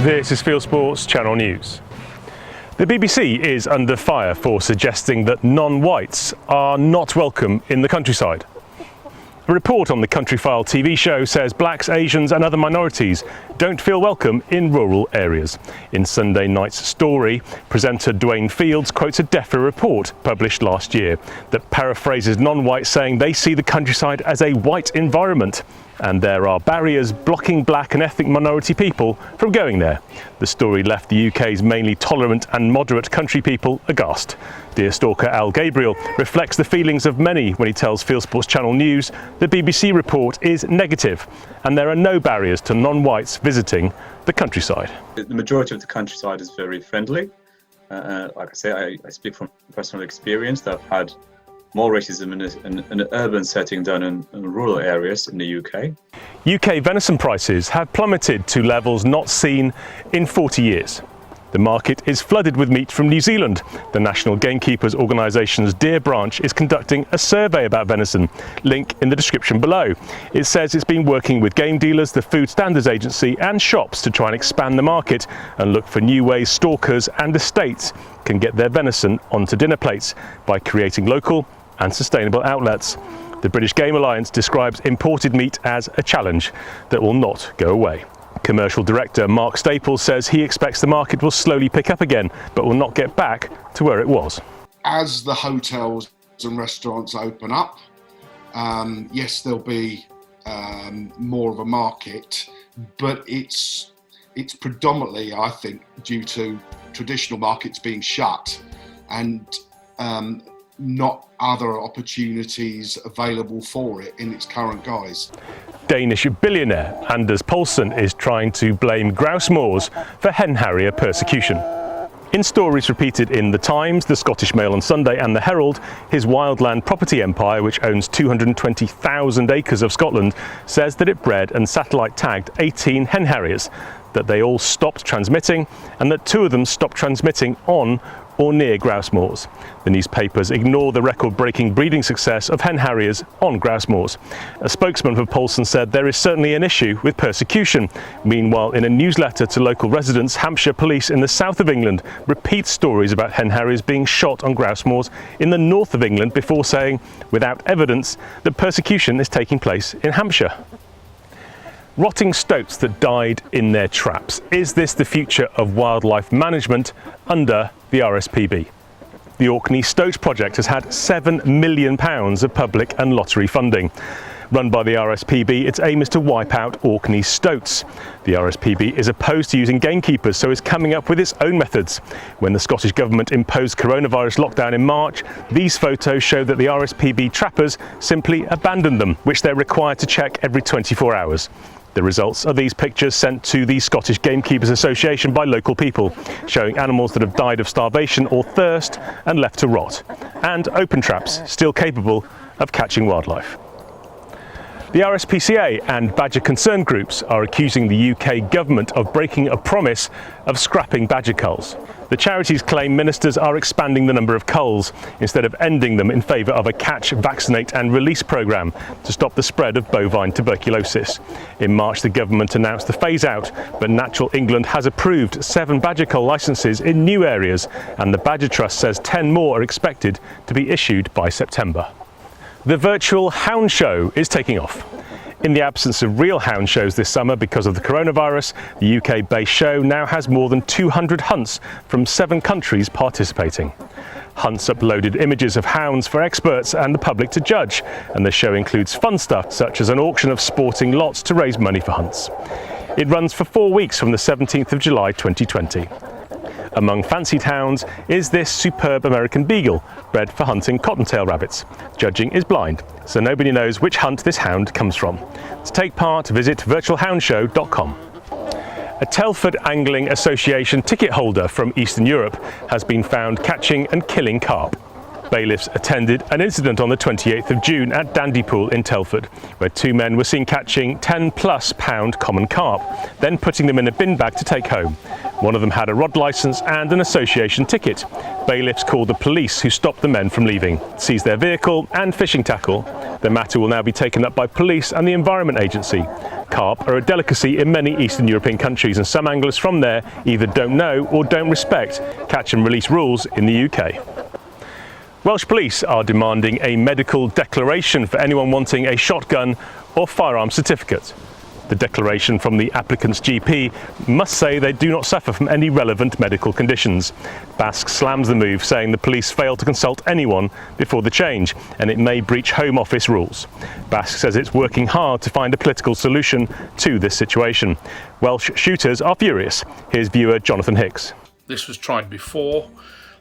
This is Fieldsports Channel News. The BBC is under fire for suggesting that non-whites are not welcome in the countryside. A report on the Countryfile TV show says blacks, Asians and other minorities don't feel welcome in rural areas. In Sunday night's story, presenter Dwayne Fields quotes a DEFRA report published last year that paraphrases non-whites saying they see the countryside as a white environment and there are barriers blocking black and ethnic minority people from going there. The story left the UK's mainly tolerant and moderate country people aghast. Deer stalker Al Gabriel reflects the feelings of many when he tells Fieldsports Channel News the BBC report is negative and there are no barriers to non-whites visiting the countryside. The majority of the countryside is very friendly. Like I say, I speak from personal experience that I've had more racism in an urban setting than in rural areas in the UK. UK venison prices have plummeted to levels not seen in 40 years. The market is flooded with meat from New Zealand. The National Gamekeepers Organisation's Deer branch is conducting a survey about venison. Link in the description below. It says it's been working with game dealers, the Food Standards Agency and shops to try and expand the market and look for new ways stalkers and estates can get their venison onto dinner plates by creating local and sustainable outlets. The British Game Alliance describes imported meat as a challenge that will not go away. Commercial director Mark Staples says he expects the market will slowly pick up again, but will not get back to where it was. As the hotels and restaurants open up, yes, there'll be more of a market, but it's predominantly, I think, due to traditional markets being shut and not other opportunities available for it in its current guise. Danish billionaire Anders Poulsen is trying to blame grouse moors for hen harrier persecution. In stories repeated in The Times, The Scottish Mail on Sunday and The Herald, his wildland property empire, which owns 220,000 acres of Scotland, says that it bred and satellite tagged 18 hen harriers, that they all stopped transmitting and that 2 of them stopped transmitting on or near grouse moors. The newspapers ignore the record-breaking breeding success of hen harriers on grouse moors. A spokesman for Poulsen said there is certainly an issue with persecution. Meanwhile, in a newsletter to local residents, Hampshire police in the south of England repeat stories about hen harriers being shot on grouse moors in the north of England before saying, without evidence, that persecution is taking place in Hampshire. Rotting stoats that died in their traps. Is this the future of wildlife management under the RSPB? The Orkney Stoat project has had £7 million of public and lottery funding. Run by the RSPB, its aim is to wipe out Orkney stoats. The RSPB is opposed to using gamekeepers, so is coming up with its own methods. When the Scottish Government imposed coronavirus lockdown in March, these photos show that the RSPB trappers simply abandoned them, which they're required to check every 24 hours. The results are these pictures sent to the Scottish Gamekeepers Association by local people, showing animals that have died of starvation or thirst and left to rot, and open traps still capable of catching wildlife. The RSPCA and badger concern groups are accusing the UK government of breaking a promise of scrapping badger culls. The charities claim ministers are expanding the number of culls instead of ending them in favour of a catch, vaccinate and release programme to stop the spread of bovine tuberculosis. In March, the government announced the phase-out, but Natural England has approved 7 badger cull licences in new areas, and the Badger Trust says 10 more are expected to be issued by September. The virtual hound show is taking off. In the absence of real hound shows this summer because of the coronavirus, the UK-based show now has more than 200 hunts from 7 countries participating. Hunts uploaded images of hounds for experts and the public to judge, and the show includes fun stuff such as an auction of sporting lots to raise money for hunts. It runs for 4 weeks from the 17th of July 2020. Among fancied hounds is this superb American beagle, bred for hunting cottontail rabbits. Judging is blind, so nobody knows which hunt this hound comes from. To take part, visit virtualhoundshow.com. A Telford Angling Association ticket holder from Eastern Europe has been found catching and killing carp. Bailiffs attended an incident on the 28th of June at Dandypool in Telford, where 2 men were seen catching 10+ pound common carp, then putting them in a bin bag to take home. One of them had a rod licence and an association ticket. Bailiffs called the police, who stopped the men from leaving, seized their vehicle and fishing tackle, The matter will now be taken up by police and the Environment Agency. Carp are a delicacy in many Eastern European countries, and some anglers from there either don't know or don't respect catch and release rules in the UK. Welsh police are demanding a medical declaration for anyone wanting a shotgun or firearm certificate. The declaration from the applicant's GP must say they do not suffer from any relevant medical conditions. Basque slams the move, saying the police failed to consult anyone before the change and it may breach Home Office rules. Basque says it's working hard to find a political solution to this situation. Welsh shooters are furious. Here's viewer Jonathan Hicks. This was tried before.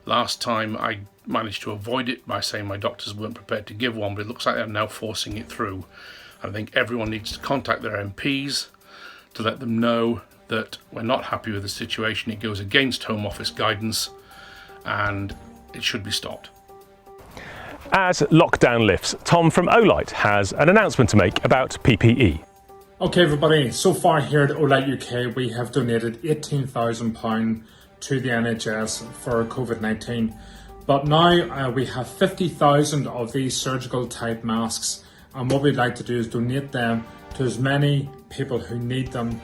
Last time I managed to avoid it by saying my doctors weren't prepared to give one, but it looks like they're now forcing it through. I think everyone needs to contact their MPs to let them know that we're not happy with the situation. It goes against Home Office guidance and it should be stopped. As lockdown lifts, Tom from Olight has an announcement to make about PPE. Okay everybody, so far here at Olight UK we have donated £18,000 to the NHS for COVID-19, but now we have 50,000 of these surgical type masks, and what we'd like to do is donate them to as many people who need them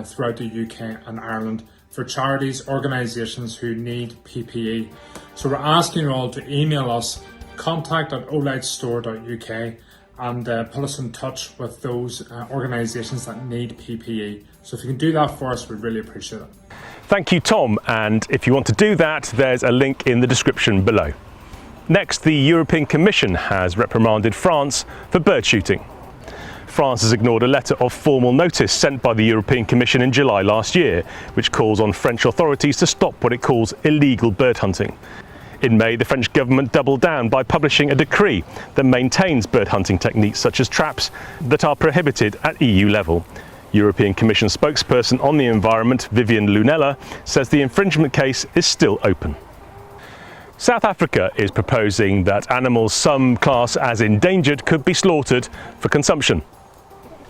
throughout the UK and Ireland for charities, organisations who need PPE. So we're asking you all to email us contact@olightstore.uk and put us in touch with those organisations that need PPE. So if you can do that for us, we'd really appreciate it. Thank you, Tom, and if you want to do that, there's a link in the description below. Next, the European Commission has reprimanded France for bird shooting. France has ignored a letter of formal notice sent by the European Commission in July last year, which calls on French authorities to stop what it calls illegal bird hunting. In May, the French government doubled down by publishing a decree that maintains bird hunting techniques such as traps that are prohibited at EU level. European Commission spokesperson on the environment, Vivian Lunella, says the infringement case is still open. South Africa is proposing that animals some class as endangered could be slaughtered for consumption.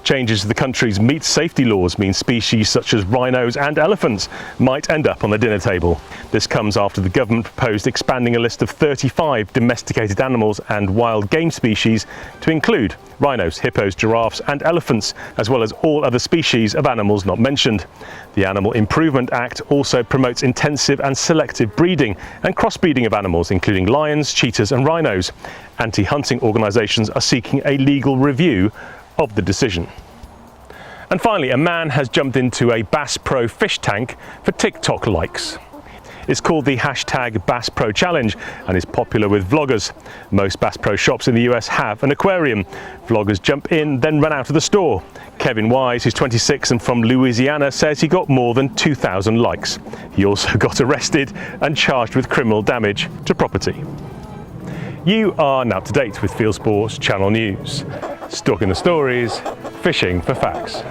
Changes to the country's meat safety laws mean species such as rhinos and elephants might end up on the dinner table. This comes after the government proposed expanding a list of 35 domesticated animals and wild game species to include rhinos, hippos, giraffes and elephants, as well as all other species of animals not mentioned. The Animal Improvement Act also promotes intensive and selective breeding and crossbreeding of animals, including lions, cheetahs and rhinos. Anti-hunting organisations are seeking a legal review of the decision. And finally, a man has jumped into a Bass Pro fish tank for TikTok likes. It's called the hashtag Bass Pro Challenge and is popular with vloggers. Most Bass Pro shops in the US have an aquarium. Vloggers jump in, then run out of the store. Kevin Wise, who's 26 and from Louisiana, says he got more than 2,000 likes. He also got arrested and charged with criminal damage to property. You are now up to date with Fieldsports Channel News. Stalking the stories, fishing for facts.